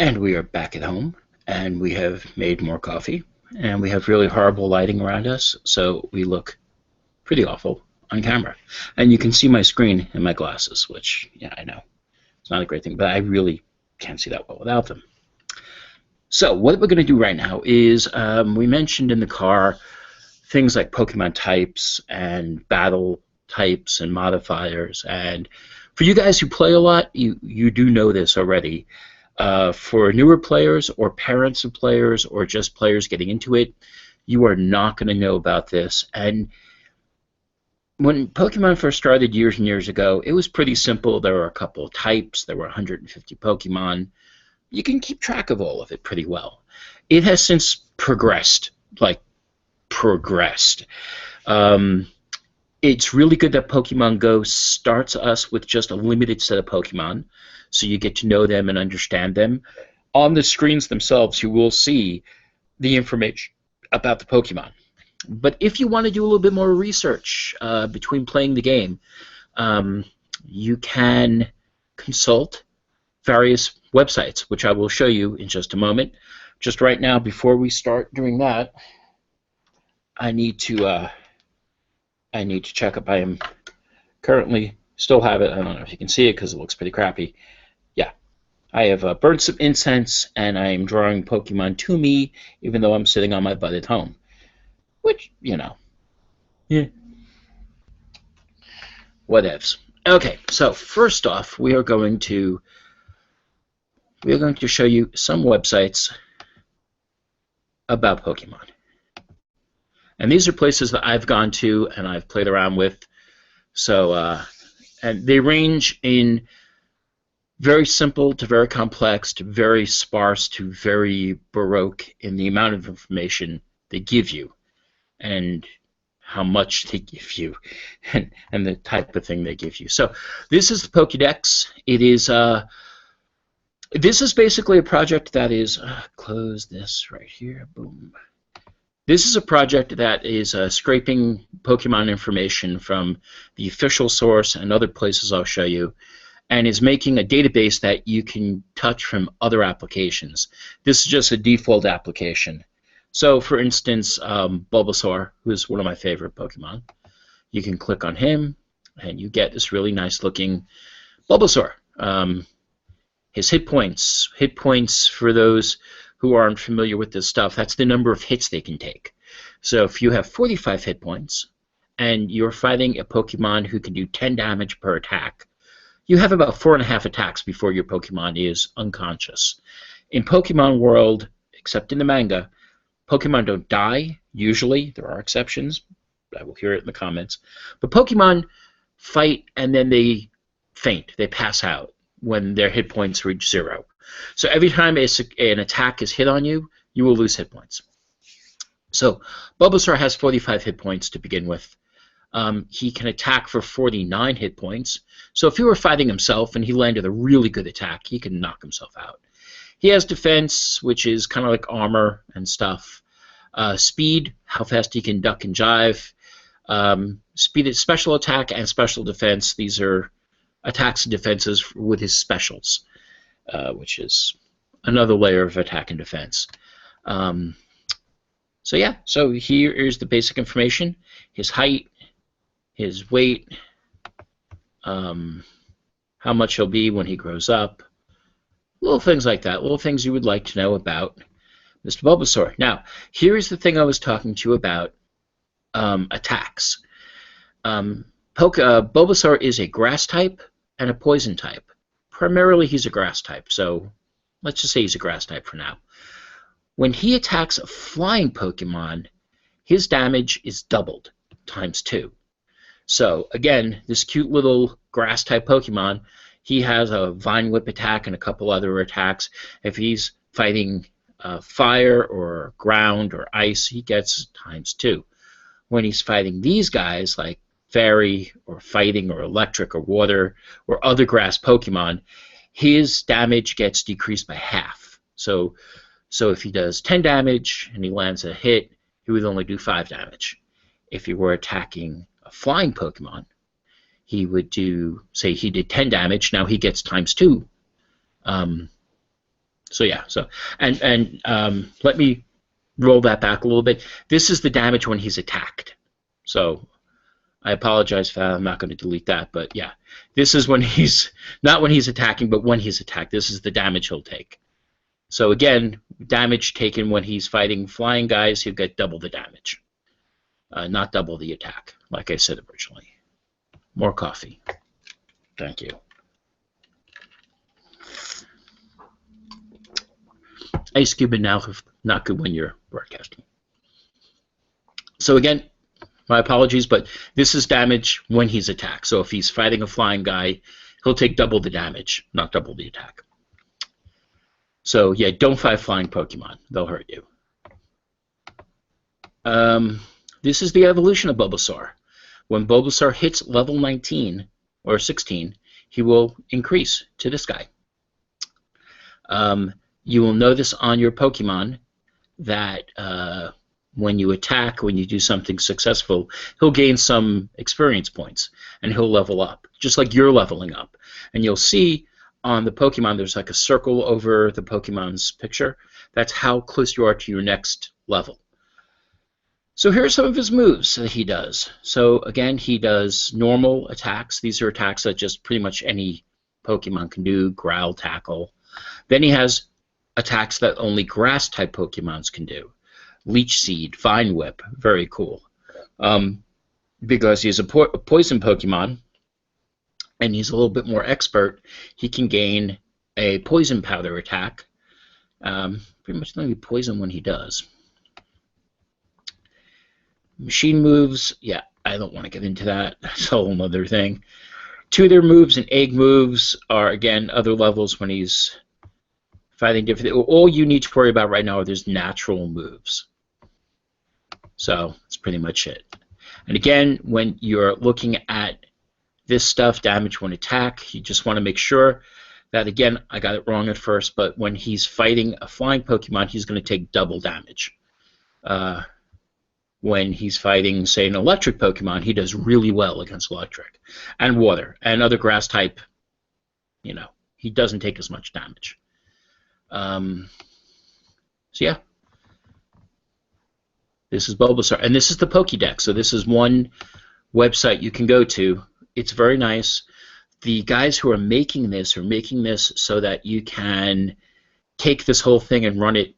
And we are back at home, and we have made more coffee, and we have really horrible lighting around us, so we look pretty awful on camera. And you can see my screen and my glasses, which, yeah, I know, it's not a great thing, but I really can't see that well without them. So what we're going to do right now is, we mentioned in the car things like Pokemon types and battle types and modifiers, and for you guys who play a lot, you do know this already. For newer players or parents of players or just players getting into it, you are not going to know about this. And when Pokemon first started years and years ago, it was pretty simple. There were a couple of types. There were 150 Pokemon. You can keep track of all of it pretty well. It has since progressed, like progressed. It's really good that Pokemon Go starts us with just a limited set of Pokemon, so you get to know them and understand them. On the screens themselves, you will see the information about the Pokemon. But if you want to do a little bit more research between playing the game, you can consult various websites, which I will show you in just a moment. Just right now, before we start doing that, I need to check up. I am currently still have it. I don't know if you can see it because it looks pretty crappy. Yeah, I have burned some incense and I am drawing Pokemon to me, even though I'm sitting on my butt at home. Which, you know, yeah, whatevs. Okay, so first off, we are going to show you some websites about Pokemon. And these are places that I've gone to and I've played around with. So, and they range in very simple to very complex to very sparse to very baroque in the amount of information they give you and how much they give you and the type of thing they give you. So this is the Pokédex. It is this is basically a project that is close this right here. Boom. This is a project that is scraping Pokemon information from the official source and other places I'll show you, and is making a database that you can touch from other applications. This is just a default application. So, for instance, Bulbasaur, who is one of my favorite Pokemon, you can click on him, and you get this really nice-looking Bulbasaur. His hit points for those who aren't familiar with this stuff, that's the number of hits they can take. So if you have 45 hit points and you're fighting a Pokemon who can do 10 damage per attack, you have about 4.5 attacks before your Pokemon is unconscious. In Pokemon World, except in the manga, Pokemon don't die, usually. There are exceptions. I will hear it in the comments. But Pokemon fight and then they faint. They pass out when their hit points reach 0. So every time an attack is hit on you, you will lose hit points. So Bulbasaur has 45 hit points to begin with. He can attack for 49 hit points. So if he were fighting himself and he landed a really good attack, he can knock himself out. He has defense, which is kind of like armor and stuff. Speed, how fast he can duck and jive. Speed is special attack and special defense. These are attacks and defenses with his specials, which is another layer of attack and defense. So yeah, so here is the basic information. His height, his weight, how much he'll be when he grows up, little things like that, little things you would like to know about Mr. Bulbasaur. Now, here is the thing I was talking to you about, attacks. Bulbasaur is a grass type and a poison type. Primarily he's a grass type, so let's just say he's a grass type for now. When he attacks a flying Pokemon, his damage is doubled, ×2. So again, this cute little grass type Pokemon, he has a Vine Whip attack and a couple other attacks. If he's fighting fire or ground or ice, he gets ×2. When he's fighting these guys like fairy or fighting or electric or water or other grass Pokemon, his damage gets decreased by half. So if he does 10 damage and he lands a hit, he would only do 5 damage. If he were attacking a flying Pokemon, he would do, say he did 10 damage, now he gets ×2. So yeah. So let me roll that back a little bit. This is the damage when he's attacked. So I apologize for that. I'm not going to delete that, but yeah, this is when he's not when he's attacking, but when he's attacked. This is the damage he'll take. So again, damage taken when he's fighting flying guys, he'll get double the damage, not double the attack, like I said originally. More coffee. Thank you. Ice cube and now not good when you're broadcasting. So again, my apologies, but this is damage when he's attacked. So if he's fighting a flying guy, he'll take double the damage, not double the attack. So yeah, don't fight flying Pokemon. They'll hurt you. This is the evolution of Bulbasaur. When Bulbasaur hits level 19 or 16, he will increase to this guy. You will notice on your Pokemon that when you attack, when you do something successful, he'll gain some experience points, and he'll level up, just like you're leveling up. And you'll see on the Pokemon there's like a circle over the Pokemon's picture. That's how close you are to your next level. So here are some of his moves that he does. So again, he does normal attacks. These are attacks that just pretty much any Pokemon can do, growl, tackle. Then he has attacks that only grass-type Pokemons can do. Leech Seed, Vine Whip, very cool. Because he's a poison Pokemon, and he's a little bit more expert, he can gain a Poison Powder attack. Pretty much only poison when he does. Machine moves, yeah, I don't want to get into that. That's a whole other thing. Tutor moves and egg moves are, again, other levels when he's fighting different. All you need to worry about right now are those natural moves. So that's pretty much it. And again, when you're looking at this stuff, damage when attack, you just want to make sure that, again, I got it wrong at first, but when he's fighting a flying Pokemon, he's going to take double damage. When he's fighting, say, an electric Pokemon, he does really well against electric and water and other grass type. You know, he doesn't take as much damage. So yeah, this is Bulbasaur, and this is the Pokédex. So this is one website you can go to. It's very nice. The guys who are making this so that you can take this whole thing and run it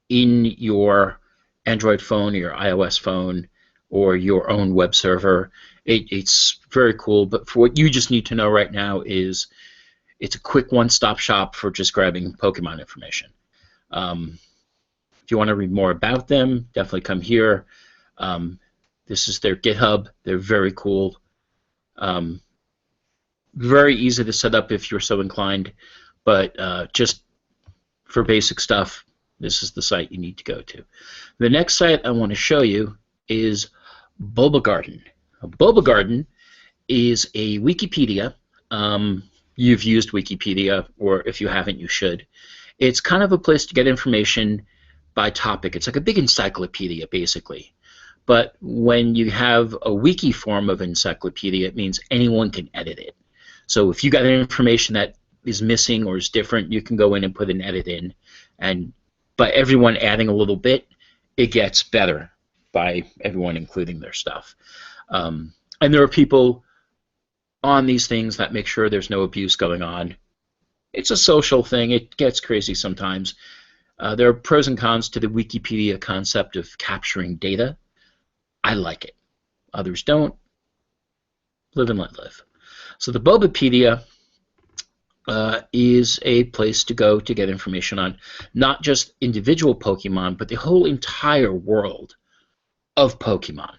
in your Android phone or your iOS phone or your own web server. It's very cool, but for what you just need to know right now is it's a quick one-stop shop for just grabbing Pokemon information. If you want to read more about them, definitely come here. This is their GitHub. They're very cool. Very easy to set up if you're so inclined, but just for basic stuff, this is the site you need to go to. The next site I want to show you is Bulbagarden. Bulbagarden is a Wikipedia. You've used Wikipedia, or if you haven't, you should. It's kind of a place to get information by topic. It's like a big encyclopedia, basically. But when you have a wiki form of encyclopedia, it means anyone can edit it. So if you got information that is missing or is different, you can go in and put an edit in. And by everyone adding a little bit, it gets better by everyone including their stuff. And there are people on these things that make sure there's no abuse going on. It's a social thing. It gets crazy sometimes. There are pros and cons to the Wikipedia concept of capturing data. I like it. Others don't. Live and let live. So the Bulbapedia is a place to go to get information on not just individual Pokemon, but the whole entire world of Pokemon.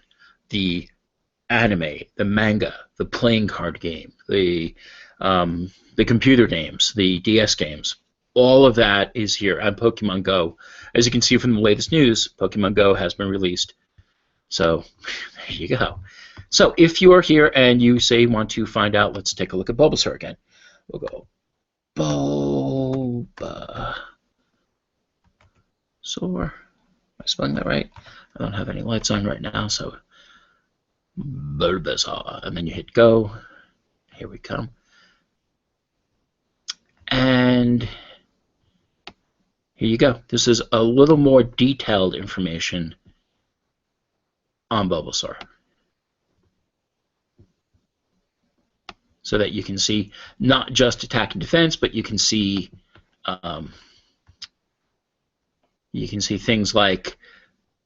The anime, the manga, the playing card game, the computer games, the DS games. All of that is here on Pokemon Go. As you can see from the latest news, Pokemon Go has been released. So there you go. So if you are here and you say want to find out, let's take a look at Bulbasaur again. We'll go Bulbasaur. Am I spelling that right? I don't have any lights on right now, so Bulbasaur. And then you hit go. Here we come. And here you go. This is a little more detailed information on Bulbasaur, so that you can see not just attack and defense, but you can see things like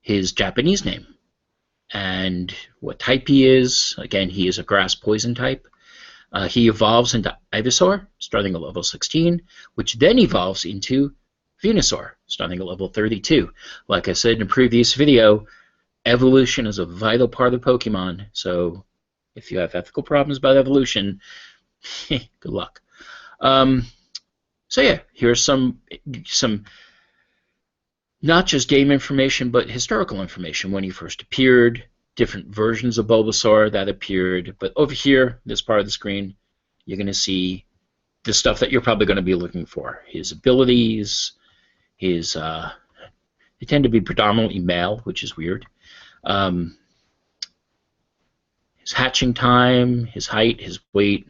his Japanese name and what type he is. Again, he is a grass poison type. He evolves into Ivysaur, starting at level 16, which then evolves into Venusaur, starting at level 32. Like I said in a previous video, evolution is a vital part of Pokemon, so if you have ethical problems about evolution, good luck. So yeah, here's some not just game information, but historical information. When he first appeared, different versions of Bulbasaur that appeared. But over here, this part of the screen, you're going to see the stuff that you're probably going to be looking for. His abilities, they tend to be predominantly male, which is weird. His hatching time, his height, his weight,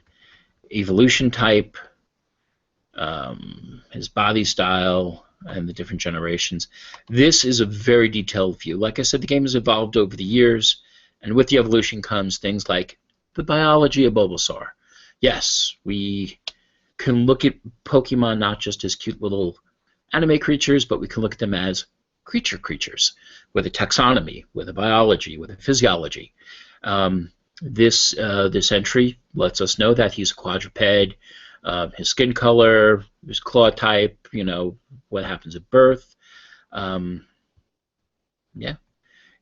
evolution type, his body style, and the different generations. This is a very detailed view. Like I said, the game has evolved over the years, and with the evolution comes things like the biology of Bulbasaur. Yes, we can look at Pokemon not just as cute little anime creatures, but we can look at them as creatures with a taxonomy, with a biology, with a physiology. This entry lets us know that he's a quadruped. His skin color, his claw type, what happens at birth. Yeah,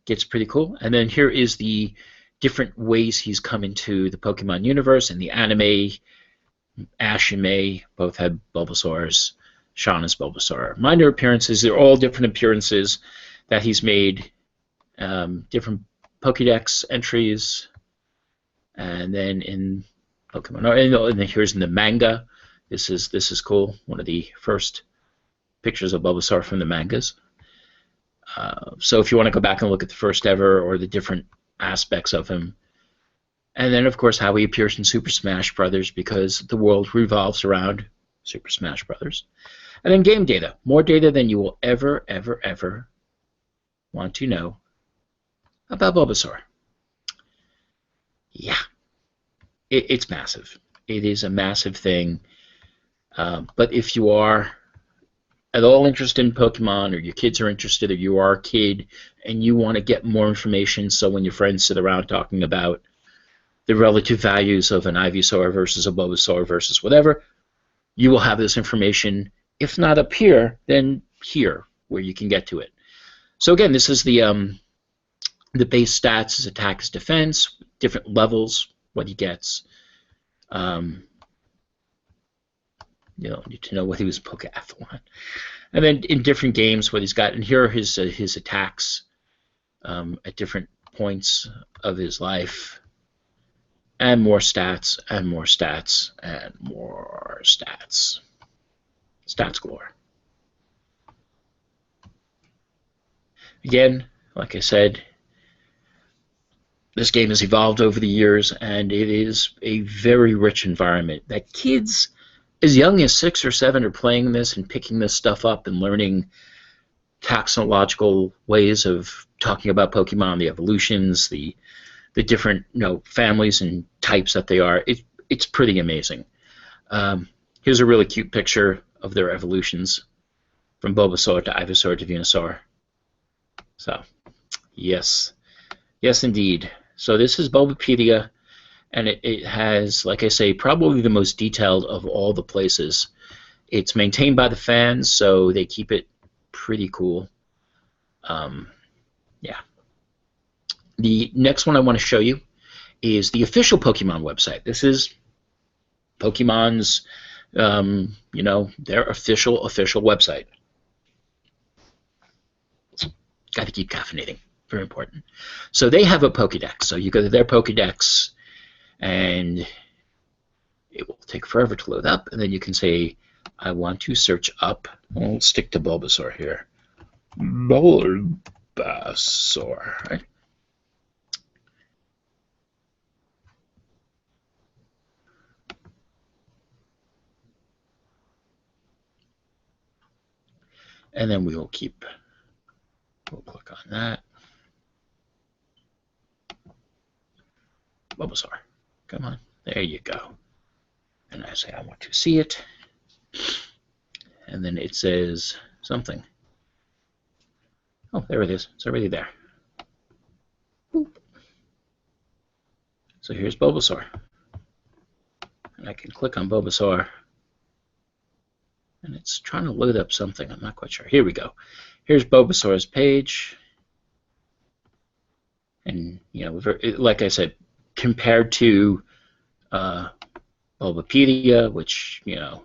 gets pretty cool. And then here is the different ways he's come into the Pokemon universe. In the anime, Ash and May both had Bulbasaurs. Sean is Bulbasaur. Minor appearances, they're all different appearances that he's made. Different Pokédex entries. And then in Pokemon, and then here's in the manga. This is cool. One of the first pictures of Bulbasaur from the mangas. So if you want to go back and look at the first ever or the different aspects of him. And then, of course, how he appears in Super Smash Brothers, because the world revolves around Super Smash Brothers. And then game data. More data than you will ever want to know about Bulbasaur. Yeah. It's massive. It is a massive thing. But if you are at all interested in Pokemon, or your kids are interested, or you are a kid and you want to get more information, so when your friends sit around talking about the relative values of an Ivysaur versus a Bulbasaur versus whatever, you will have this information, if not up here, then here, where you can get to it. So again, this is the base stats, his attack, his defense, different levels, what he gets. You don't need to know what he was Pokeathlon. And then in different games, what he's got. And here are his attacks at different points of his life. And more stats, and more stats, and more stats. Stats galore. Again, like I said, this game has evolved over the years, and it is a very rich environment that kids as young as 6 or 7 are playing this and picking this stuff up and learning taxonological ways of talking about Pokemon, the evolutions, the different families and types that they are. It's pretty amazing. Here's a really cute picture of their evolutions from Bulbasaur to Ivysaur to Venusaur. So, yes indeed. So this is Bulbapedia, and it has, like I say, probably the most detailed of all the places. It's maintained by the fans, so they keep it pretty cool. Yeah. The next one I want to show you is the official Pokemon website. This is Pokemon's, their official website. Got to keep caffeinating. Very important. So they have a Pokedex. So you go to their Pokedex, and it will take forever to load up. And then you can say, I want to search up. We'll stick to Bulbasaur here. Bulbasaur, right? And then we'll click on that. Bulbasaur, come on, there you go. And I say I want to see it. And then it says something. Oh, there it is. It's already there. Boop. So here's Bulbasaur. And I can click on Bulbasaur. And it's trying to load up something. I'm not quite sure. Here we go. Here's Bulbasaur's page. And, you know, like I said, compared to Bulbapedia, which, you know,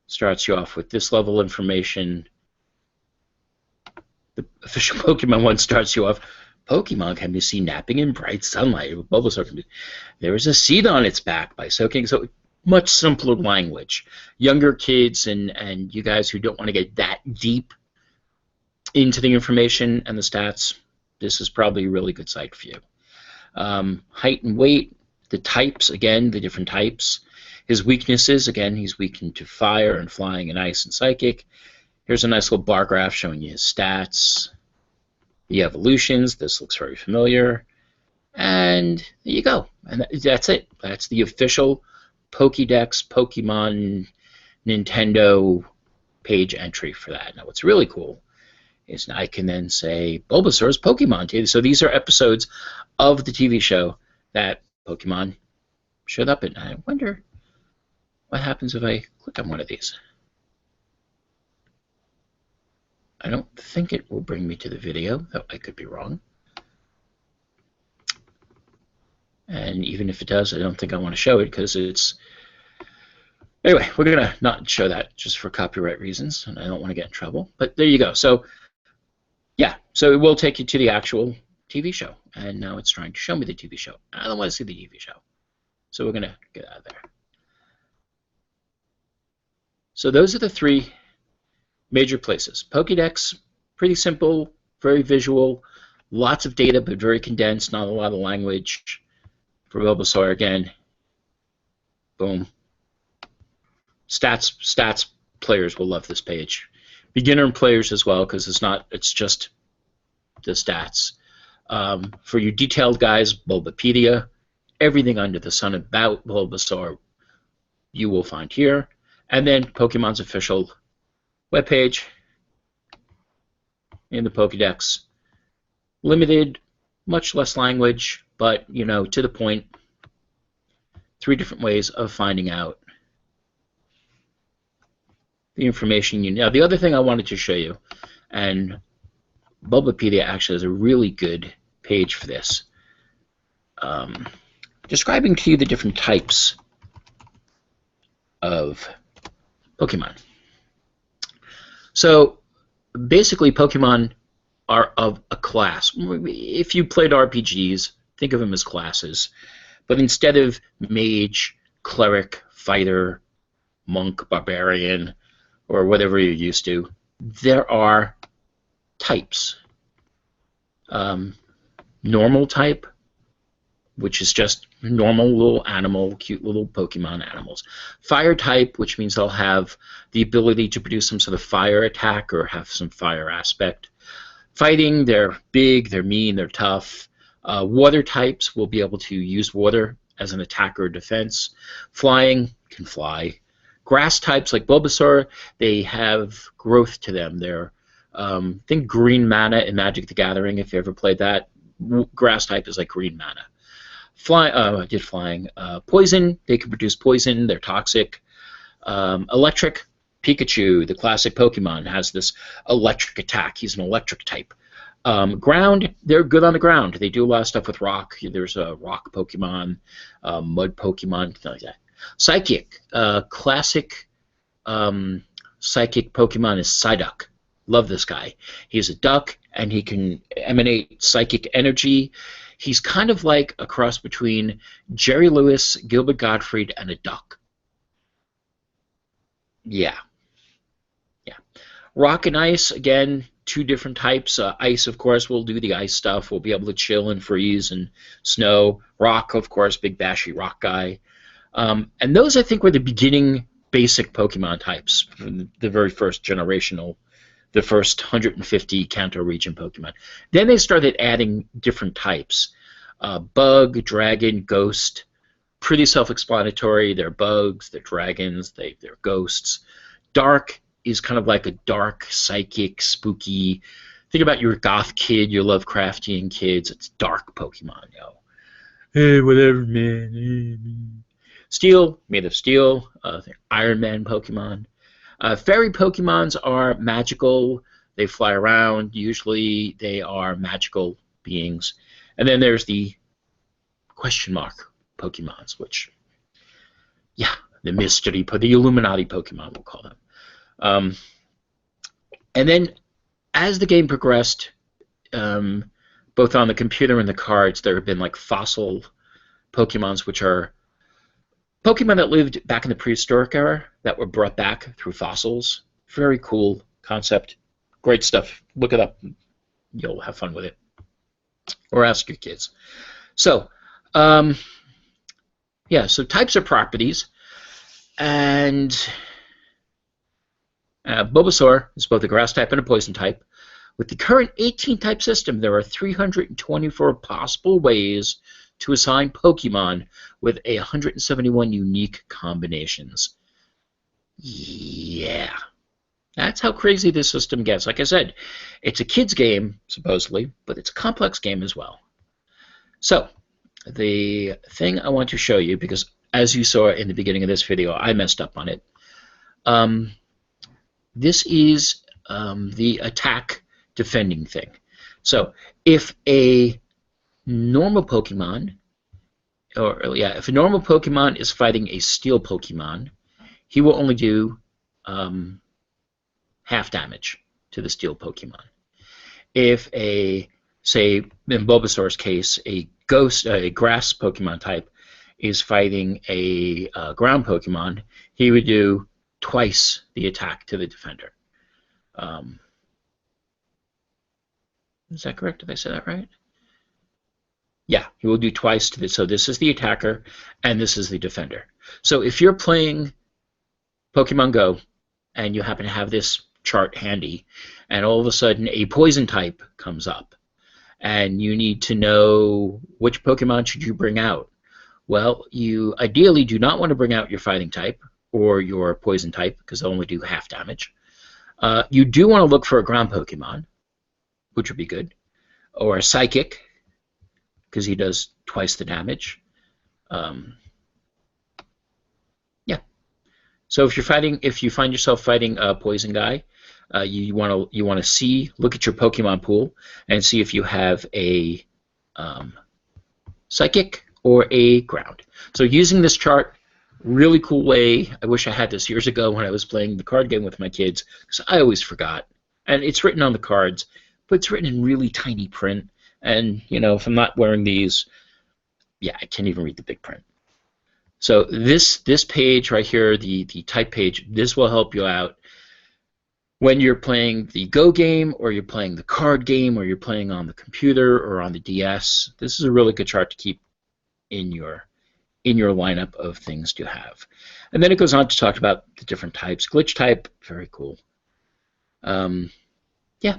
starts you off with this level of information. The official Pokemon one starts you off. Pokemon can be seen napping in bright sunlight. Bulbasaur can be. There is a seed on its back by soaking. So much simpler language. Younger kids and you guys who don't want to get that deep into the information and the stats, this is probably a really good site for you. Height and weight, the types, again, the different types. His weaknesses, again, he's weakened to fire and flying and ice and psychic. Here's a nice little bar graph showing you his stats, the evolutions. This looks very familiar. And there you go. And that's it. That's the official Pokédex Pokemon Nintendo page entry for that. Now, what's really cool is I can then say Bulbasaur's Pokemon. So these are episodes of the TV show that Pokemon showed up in. I wonder what happens if I click on one of these. I don't think it will bring me to the video, though I could be wrong. And even if it does, I don't think I want to show it because it's... Anyway, we're going to not show that just for copyright reasons, and I don't want to get in trouble. But there you go. So, yeah, so it will take you to the actual TV show. And now it's trying to show me the TV show. I don't want to see the TV show. So we're going to get out of there. So those are the three major places. Pokédex, pretty simple, very visual, lots of data but very condensed, not a lot of language. For Bulbasaur, again, boom. Stats players will love this page. Beginner players as well, because it's just the stats. For you detailed guys, Bulbapedia, everything under the sun about Bulbasaur you will find here. And then Pokemon's official webpage in the Pokédex. Limited, much less language, but, you know, to the point. 3 different ways of finding out the information you need. Now, the other thing I wanted to show you, and Bulbapedia actually has a really good page for this, describing to you the different types of Pokemon. So, basically, Pokemon are of a class. If you played RPGs, think of them as classes. But instead of mage, cleric, fighter, monk, barbarian, or whatever you're used to, there are types. Normal type, which is just normal little animal, cute little Pokemon animals. Fire type, which means they'll have the ability to produce some sort of fire attack or have some fire aspect. Fighting, they're big, they're mean, they're tough. Water types will be able to use water as an attack or defense. Flying, can fly. Grass types like Bulbasaur, they have growth to them. They're, think green mana in Magic the Gathering, if you ever played that. Grass type is like green mana. Flying. Poison, they can produce poison. They're toxic. Electric, Pikachu, the classic Pokemon, has this electric attack. He's an electric type. Ground, they're good on the ground. They do a lot of stuff with rock. There's a rock Pokemon, mud Pokemon, things like that. Psychic, classic psychic Pokemon is Psyduck. Love this guy. He's a duck, and he can emanate psychic energy. He's kind of like a cross between Jerry Lewis, Gilbert Gottfried, and a duck. Yeah. Yeah. Rock and ice, again, 2 different types. Ice, of course, will do the ice stuff. We'll be able to chill and freeze and snow. Rock, of course, big bashy rock guy. And those, I think, were the beginning basic Pokemon types, the very first generational the first 150 Kanto region Pokemon. Then they started adding different types. Bug, dragon, ghost. Pretty self-explanatory. They're bugs, they're dragons, they're ghosts. Dark is kind of like a dark, psychic, spooky. Think about your goth kid, your Lovecraftian kids. It's dark Pokemon, yo. Hey, whatever, man. Steel, made of steel. Iron Man Pokemon. Fairy Pokemons are magical. They fly around. Usually they are magical beings. And then there's the question mark Pokemons, which, yeah, the mystery, the Illuminati Pokemon, we'll call them. And then as the game progressed, both on the computer and the cards, there have been like fossil Pokemons, which are Pokemon that lived back in the prehistoric era that were brought back through fossils. Very cool concept. Great stuff. Look it up. You'll have fun with it. Or ask your kids. So, yeah, so types are properties. And Bulbasaur is both a grass type and a poison type. With the current 18-type system, there are 324 possible ways to assign Pokemon with 171 unique combinations. Yeah. That's how crazy this system gets. Like I said, it's a kid's game, supposedly, but it's a complex game as well. So, the thing I want to show you, because as you saw in the beginning of this video, I messed up on it. This is the attack defending thing. So, if a normal Pokemon, if a normal Pokemon is fighting a steel Pokemon, he will only do half damage to the steel Pokemon. If say in Bulbasaur's case, a grass Pokemon type is fighting a ground Pokemon, he would do twice the attack to the defender. Is that correct? Did I say that right? Yeah, he will do twice to this. So this is the attacker, and this is the defender. So if you're playing Pokemon Go, and you happen to have this chart handy, and all of a sudden a poison type comes up, and you need to know which Pokemon should you bring out. Well, you ideally do not want to bring out your fighting type or your poison type, because they'll only do half damage. You do want to look for a ground Pokemon, which would be good, or a psychic, because he does twice the damage. Yeah. So if you find yourself fighting a poison guy, you want to look at your Pokemon pool and see if you have a psychic or a ground. So using this chart, really cool way. I wish I had this years ago when I was playing the card game with my kids, because I always forgot. And it's written on the cards, but it's written in really tiny print. And, you know, if I'm not wearing these, yeah, I can't even read the big print. So this page right here, the type page, this will help you out when you're playing the Go game, or you're playing the card game, or you're playing on the computer or on the DS. This is a really good chart to keep in your lineup of things to have. And then it goes on to talk about the different types. Glitch type, very cool. Yeah.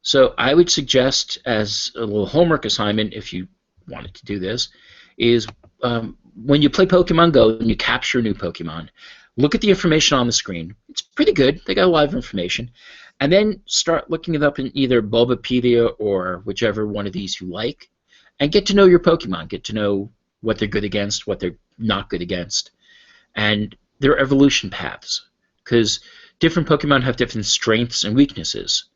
So I would suggest, as a little homework assignment, if you wanted to do this, is when you play Pokemon Go and you capture a new Pokemon, look at the information on the screen. It's pretty good. They got a lot of information. And then start looking it up in either Bulbapedia or whichever one of these you like, and get to know your Pokemon. Get to know what they're good against, what they're not good against, and their evolution paths. Because different Pokemon have different strengths and weaknesses.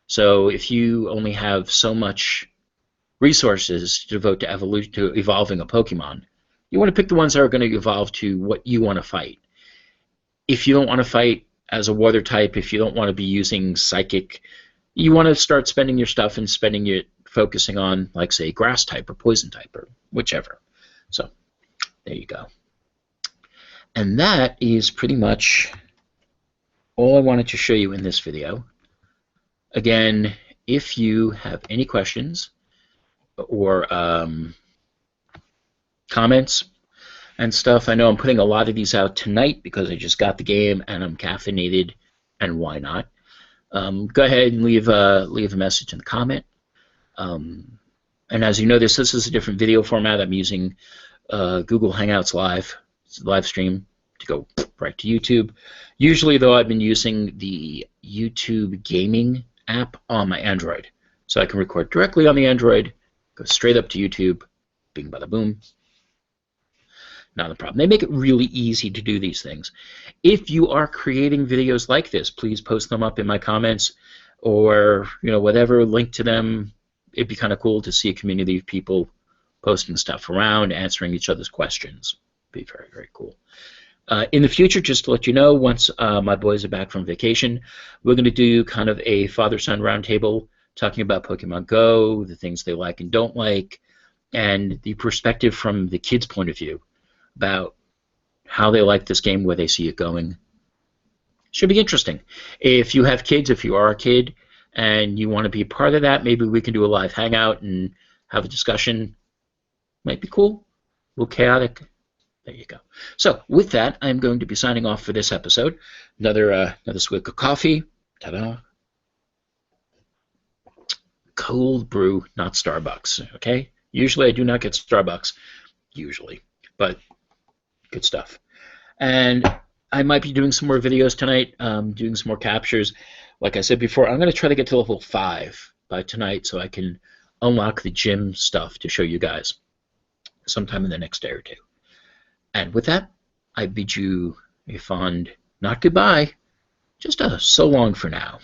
So if you only have so much resources to devote to evolving a Pokemon, you want to pick the ones that are going to evolve to what you want to fight. If you don't want to fight as a water type, if you don't want to be using psychic, you want to start spending your stuff and focusing on, like, say, grass type or poison type or whichever. So there you go. And that is pretty much all I wanted to show you in this video. Again, if you have any questions or comments and stuff, I know I'm putting a lot of these out tonight because I just got the game and I'm caffeinated and why not. Go ahead and leave a message in the comment. And as you notice, this is a different video format. I'm using Google Hangouts live stream to go right to YouTube. Usually, though, I've been using the YouTube gaming app on my Android. So I can record directly on the Android, go straight up to YouTube, bing bada boom. Not a problem. They make it really easy to do these things. If you are creating videos like this, please post them up in my comments or whatever, link to them. It'd be kind of cool to see a community of people posting stuff around, answering each other's questions. It'd be very, very cool. In the future, just to let you know, once my boys are back from vacation, we're going to do kind of a father-son roundtable talking about Pokemon Go, the things they like and don't like, and the perspective from the kids' point of view about how they like this game, where they see it going. Should be interesting. If you have kids, if you are a kid, and you want to be a part of that, maybe we can do a live hangout and have a discussion. Might be cool. A little chaotic. There you go. So with that, I'm going to be signing off for this episode. Another swig of coffee. Ta-da. Cold brew, not Starbucks. Okay? Usually I do not get Starbucks. Usually. But good stuff. And I might be doing some more videos tonight, doing some more captures. Like I said before, I'm going to try to get to level 5 by tonight so I can unlock the gym stuff to show you guys sometime in the next day or two. And with that, I bid you a fond, not goodbye, just a so long for now.